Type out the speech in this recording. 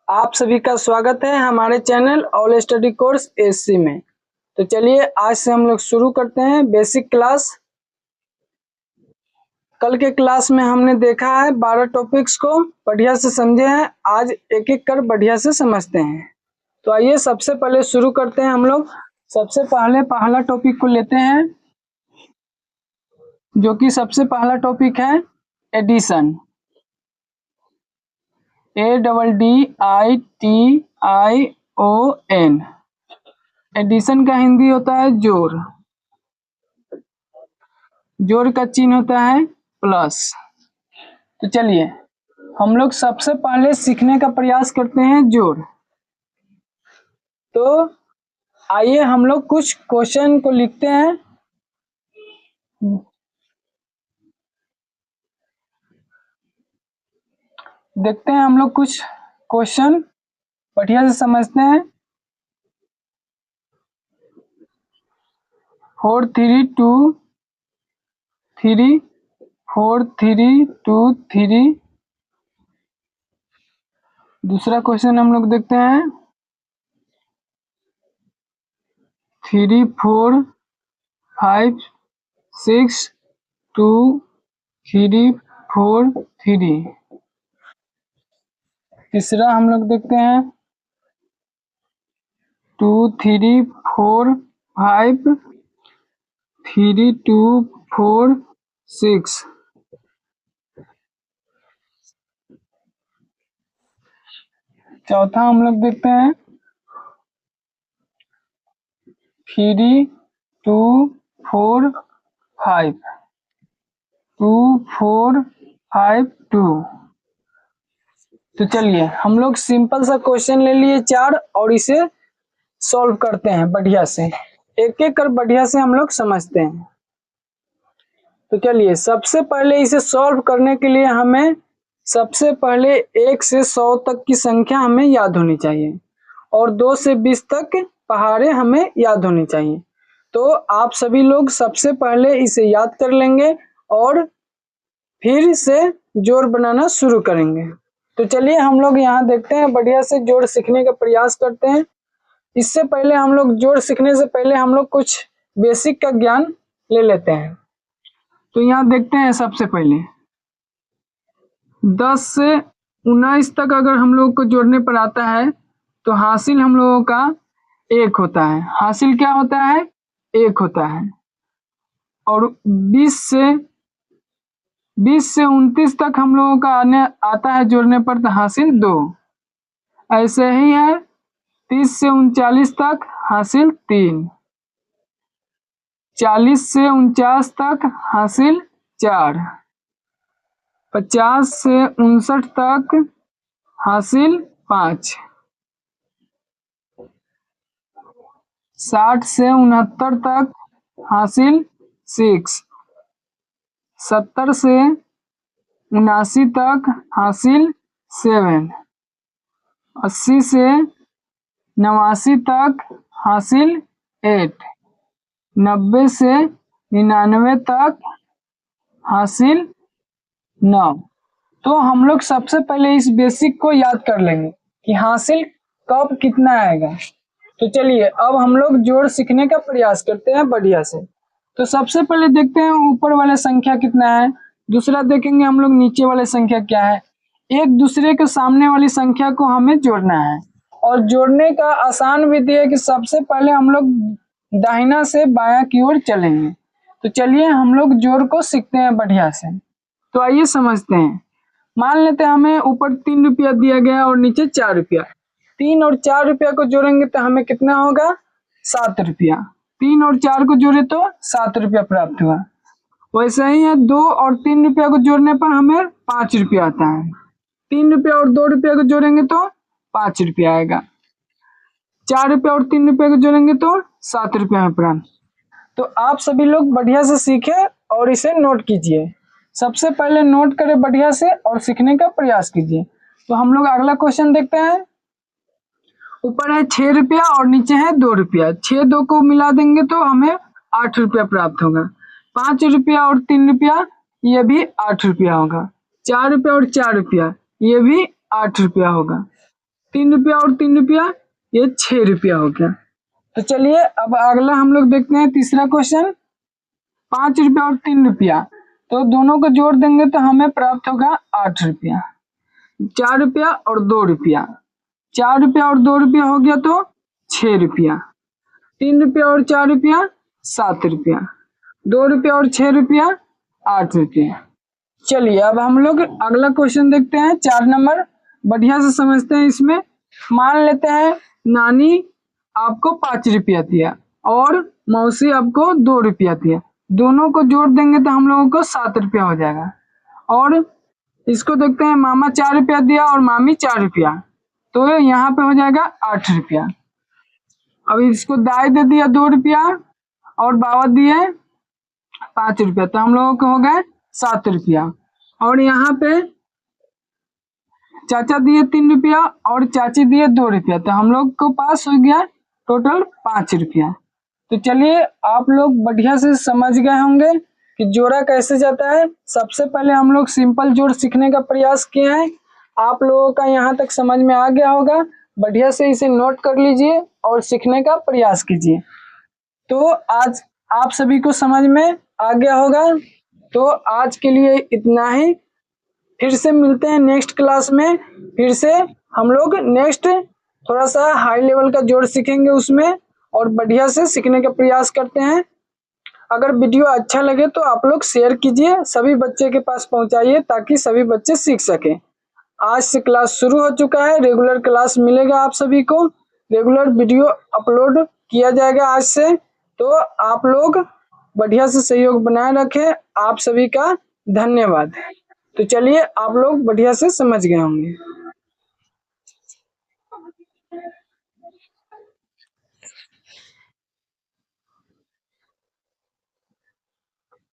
आप सभी का स्वागत है हमारे channel all study course SC में। तो चलिए आज से हम लोग शुरू करते हैं बेसिक क्लास। कल के क्लास में हमने देखा है 12 टॉपिक्स को बढ़िया से समझे हैं। आज एक एक कर बढ़िया से समझते हैं। तो आइए सबसे पहले शुरू करते हैं। हम लोग सबसे पहले पहला टॉपिक को लेते हैं, जो कि सबसे पहला टॉपिक है एडिशन। ADDITION। एडिशन का हिंदी होता है जोड़। जोड़ का चिन्ह होता है प्लस। तो चलिए हम लोग सबसे पहले सीखने का प्रयास करते हैं जोड़। तो आइए हम लोग कुछ क्वेश्चन को लिखते हैं। देखते हैं हम लोग कुछ क्वेश्चन बढ़िया से समझते हैं। 4 3 2 3 4 3 2 3। दूसरा क्वेश्चन हम लोग देखते हैं 3 4 5 6 2 3 4 3। तीसरा हम लोग देखते हैं 2 3 4 5 3 2 4 6। चौथा हम लोग देखते हैं 3 2 4 5 2 4 5 2। तो चलिए हम लोग सिंपल सा क्वेश्चन ले लिए 4 और इसे सॉल्व करते हैं बढ़िया से। एक एक कर बढ़िया से हम लोग समझते हैं। तो चलिए सबसे पहले इसे सॉल्व करने के लिए हमें सबसे पहले 1 से 100 तक की संख्या हमें याद होनी चाहिए और 2 से 20 तक पहाड़े हमें याद होनी चाहिए। तो आप सभी लोग सबसे पहले इसे याद कर लेंगे और फिर से जोड़ बनाना शुरू करेंगे। तो चलिए हम लोग यहाँ देखते हैं, बढ़िया से जोड़ सीखने का प्रयास करते हैं। इससे पहले हम लोग जोड़ सीखने से पहले हम लोग कुछ बेसिक का ज्ञान ले लेते हैं। तो यहाँ देखते हैं सबसे पहले 10 से 19 तक अगर हम लोग को जोड़ने पर आता है तो हासिल हम लोगों का 1 होता है। हासिल क्या होता है? 1 होता है। और 20 से 29 तक हम लोगों का आने आता है जोड़ने पर तो हासिल 2। ऐसे ही है 30 से 39 तक हासिल 3। 40 से 49 तक हासिल 4। 50 से 59 तक हासिल 5। 60 से 69 तक हासिल 6। 70 से 79 तक हासिल 7। 80 से 89 तक हासिल 8। 90 से 99 तक हासिल 9। तो हम लोग सबसे पहले इस बेसिक को याद कर लेंगे कि हासिल कब कितना आएगा। तो चलिए अब हम लोग जोड़ सीखने का प्रयास करते हैं बढ़िया से। तो सबसे पहले देखते हैं ऊपर वाला संख्या कितना है, दूसरा देखेंगे हम लोग नीचे वाले संख्या क्या है। एक दूसरे के सामने वाली संख्या को हमें जोड़ना है और जोड़ने का आसान विधि है कि सबसे पहले हम लोग दाहिना से बायां की ओर चलेंगे। तो चलिए हम लोग जोड़ को सीखते हैं बढ़िया से। तो आइए समझते हैं। मान लेते हैं हमें ऊपर 3 रुपया दिया गया और नीचे 4 रुपया। 3 और 4 रुपया को जोड़ेंगे तो हमें कितना होगा? 7 रुपया। 3 और 4 को जोड़े तो 7 रुपया प्राप्त हुआ। वैसे ही है 2 और 3 रुपया को जोड़ने पर हमें 5 रुपया आता है। 3 रुपया और 2 रुपया को जोड़ेंगे तो 5 रुपया आएगा। 4 रुपया और 3 रुपया को जोड़ेंगे तो 7 रुपया में प्राप्त। तो आप सभी लोग बढ़िया से सीखे और इसे नोट कीजिए। सबसे पहले नोट करें बढ़िया से और सीखने का प्रयास कीजिए। तो हम लोग अगला क्वेश्चन देखते हैं। ऊपर है 6 रुपया और नीचे है 2 रुपया। 6 2 को मिला देंगे तो हमें 8 रुपया प्राप्त होगा। 5 रुपया और 3 रुपया ये भी 8 रुपया होगा। 4 रुपया और 4 रुपया ये भी 8 रुपया होगा। ₹3 और ₹3, ये ₹6 हो गया। तो चलिए अब अगला हम लोग देखते हैं तीसरा क्वेश्चन। ₹5 और ₹3, तो दोनों को जोड़ देंगे तो हमें प्राप्त होगा ₹8। ₹4 और ₹2, ₹4 और ₹2 हो गया तो ₹6। ₹3 और ₹4, ₹7। ₹2 और ₹6, ₹8। चलिए अब हम लोग अगला क्वेश्चन देखते हैं 4 नंबर। बढ़िया से समझते हैं इसमें। मान लेते हैं नानी आपको ₹5 दिया और मौसी आपको ₹2 दिया, दोनों को जोड़ देंगे तो हम लोगों को ₹7 हो जाएगा। और इसको देखते हैं, मामा ₹4 दिया और मामी ₹4, तो यहाँ पे हो जाएगा ₹8। अब इसको दाई दे दिया ₹2 और बाबा दिए ₹5, तो हम लोगों को हो गए ₹7। और यहाँ पे चाचा दिए ₹3 और चाची दिए ₹2, तो हम लोग को पास हो गया टोटल ₹5। तो चलिए आप लोग बढ़िया से समझ गए होंगे कि जोड़ा कैसे जाता है। सबसे पहले हम लोग सिंपल जोड़ सीखने का प्रयास किए हैं। आप लोगों का यहाँ तक समझ में आ गया होगा। बढ़िया से इसे नोट कर लीजिए और सीखने का प्रयास कीजिए। तो आज आप सभी को समझ में आ गया होगा। तो आज के लिए इतना ही। फिर से मिलते हैं नेक्स्ट क्लास में। फिर से हम लोग नेक्स्ट थोड़ा सा हाई लेवल का जोड़ सीखेंगे उसमें, और बढ़िया से सीखने का प्रयास करते हैं। अगर वीडियो अच्छा लगे तो आप लोग शेयर कीजिए, सभी बच्चे के पास पहुंचाइए ताकि सभी बच्चे सीख सकें। आज से क्लास शुरू हो चुका है, रेगुलर क्लास मिलेगा आप सभी को, रेगुलर वीडियो अपलोड किया जाएगा आज से। तो आप लोग बढ़िया से सहयोग बनाए रखें। आप सभी का धन्यवाद। तो चलिए आप लोग बढ़िया से समझ गए होंगे।